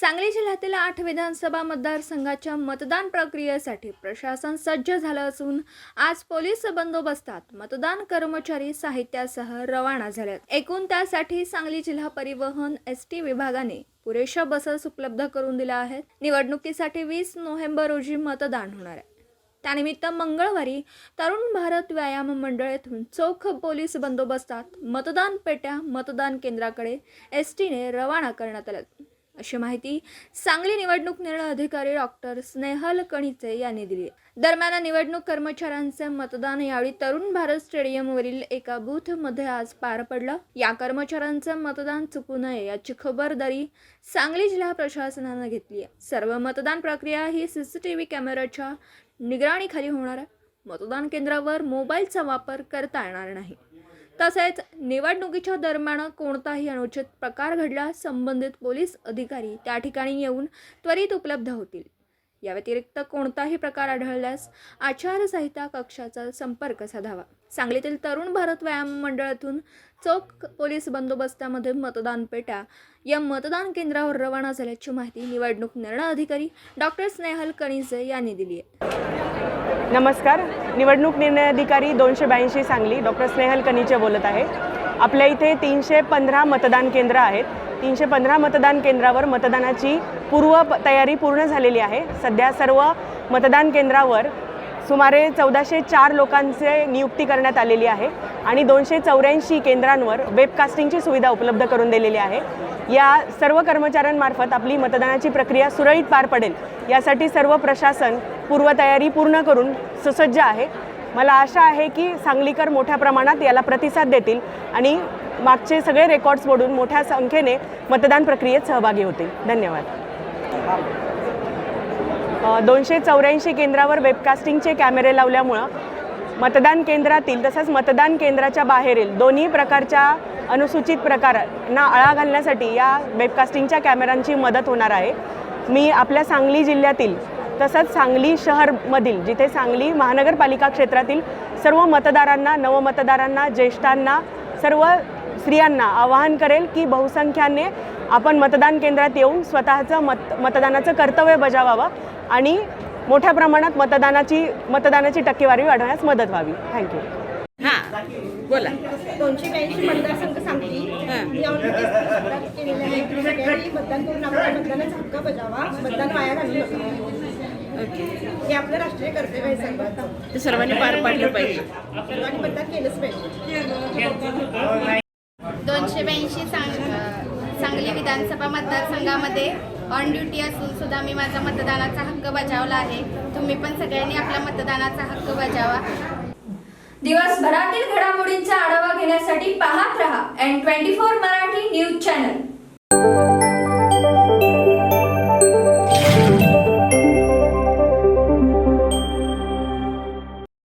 सांगली जिल्ह्यातील 8 विधानसभा मतदारसंघाच्या मतदान प्रक्रियेसाठी प्रशासन सज्ज झालं असून आज पोलीस बंदोबस्तात मतदान कर्मचारी साहित्यासह रवाना झालेत। एकूण त्यासाठी सांगली जिल्हा परिवहन एसटी विभागाने पुरेशा बसेस उपलब्ध करून दिल्या आहेत। निवडणुकीसाठी 20 नोव्हेंबर रोजी मतदान होणार आहे। त्यानिमित्त मंगळवारी तरुण भारत व्यायाम मंडळ येथून चोख पोलीस बंदोबस्तात मतदान पेट्या मतदान केंद्राकडे एसटीने रवाना करण्यात आल्या अशी माहिती सांगली निवडणूक निर्णय अधिकारी डॉक्टर स्नेहल कणिचे यांनी दिली। दरम्यान निवडणूक कर्मचाऱ्यांचे मतदान यावेळी तरुण भारत स्टेडियमवरील एका बूथमध्ये आज पार पडलं। या कर्मचाऱ्यांचे मतदान चुकू नये याची खबरदारी सांगली जिल्हा प्रशासनाने घेतली आहे। सर्व मतदान प्रक्रिया ही सीसीटीव्ही कॅमेऱ्याच्या निगराणीखाली होणार आहे। मतदान केंद्रावर मोबाईलचा वापर करता येणार नाही। तसेच निवडणुकीच्या दरम्यान कोणताही अनुचित प्रकार घडल्यास संबंधित पोलीस अधिकारी त्या ठिकाणी येऊन त्वरित उपलब्ध होतील। या व्यतिरिक्त कोणताही प्रकार आढळल्यास आचारसंहिता कक्षाचा संपर्क साधावा। सांगलीतील तरुण भारत व्यायाम मंडळातून चोख पोलीस बंदोबस्तामध्ये मतदान पेट्या या मतदान केंद्रावर रवाना झाल्याची माहिती निवडणूक निर्णय अधिकारी डॉक्टर स्नेहल कणिचे यांनी दिली आहे। नमस्कार, निवडणूक निर्णय अधिकारी 282 सांगली डॉक्टर स्नेहल कणिचे बोलत आहे। आपल्या इथे 315 मतदान केंद्र आहेत। 315 मतदान केंद्रावर मतदानाची तयारी पूर्ण झालेली आहे। सध्या सर्व मतदान केंद्रावर सुमारे 1404 लोकांचे नियुक्ती करण्यात आलेली आहे आणि 284 केंद्रांवर वेबकास्टिंगची सुविधा उपलब्ध करून दिलेली आहे। या सर्व कर्मचाऱ्यांमार्फत आपली मतदानाची प्रक्रिया सुरळीत पार पडेल यासाठी सर्व प्रशासन पूर्वतयारी पूर्ण करून सुसज्ज आहे। मला आशा आहे की सांगलीकर मोठ्या प्रमाणात याला प्रतिसाद देतील आणि मागचे सगळे रेकॉर्ड्स मोडून मोठ्या संख्येने मतदान प्रक्रियेत सहभागी होतील। धन्यवाद। 284 केंद्रावर वेबकास्टिंगचे कॅमेरे लावल्यामुळं मतदान केंद्रातील तसंच मतदान केंद्राच्या बाहेरील दोन्ही प्रकारच्या अनुसूचित प्रकारांना आळा घालण्यासाठी या वेबकास्टिंगच्या कॅमेऱ्यांची मदत होणार आहे। मी आपल्या सांगली जिल्ह्यातील तसंच सांगली शहरमधील जिथे सांगली महानगरपालिका क्षेत्रातील सर्व मतदारांना, नवमतदारांना, ज्येष्ठांना, सर्व स्त्रियांना आवाहन करेल की बहुसंख्याने आपण मतदान केंद्रात येऊन स्वतःचं मतदानाचं कर्तव्य बजावावं आणि मोठ्या प्रमाणात मतदानाची टक्केवारी वाढवण्यास मदत व्हावी। थँक्यू। हां बोला। 282 मतदारसंघ सांगली मतदान करून आपल्या मतदानाचा हक्क बजावा, मतदान वाया घालू नका। ओके, हे आपलं राष्ट्रीय कर्तव्य आहे सर्वांना। ते सर्वांनी पार पाडलं पाहिजे। सर्वांनी मतदान केलंच पाहिजे। 282 सांगली विधानसभा मतदारसंघामध्ये ऑन ड्युटी असून सुद्धा मी माझा मतदानाचा हक्क बजावला आहे। तुम्ही पण सगळ्यांनी आपला मतदानाचा हक्क बजावा। दिवसभरातील घडामोडींचा आढावा घेण्यासाठी पाहत रहा N24 मराठी न्यूज चॅनल।